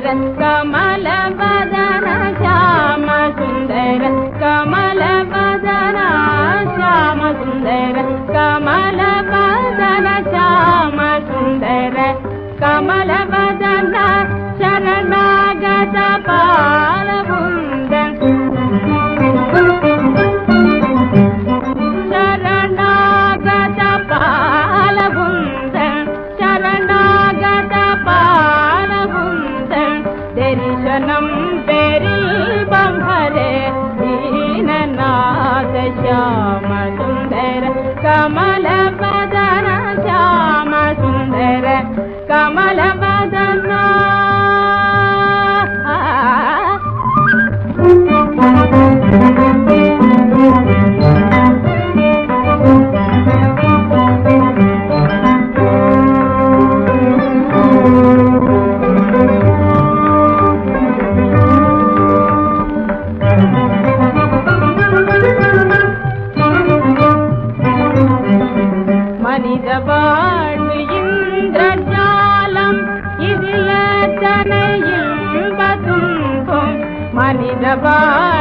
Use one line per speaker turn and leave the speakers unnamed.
கமல வதன ஷாம சுந்தர கமல வதன ஷாம சுந்தர கமல வதன ஷாம சுந்தர கமல வதன சரணாகத பாலபுந்தன் சரணாகத பாலபுந்தன் சரணாகத பாலபுந்தன் தரிசனம் பெரில்பம் ஹரே தீனநாத ஷாம சுந்தர கமல வதன ஷாம சுந்தர கமல வதன மனித வாழ்வு இந்திரஜாலம் இதில் எத்தனை இன்ப துன்பம் மனித வாழ்வு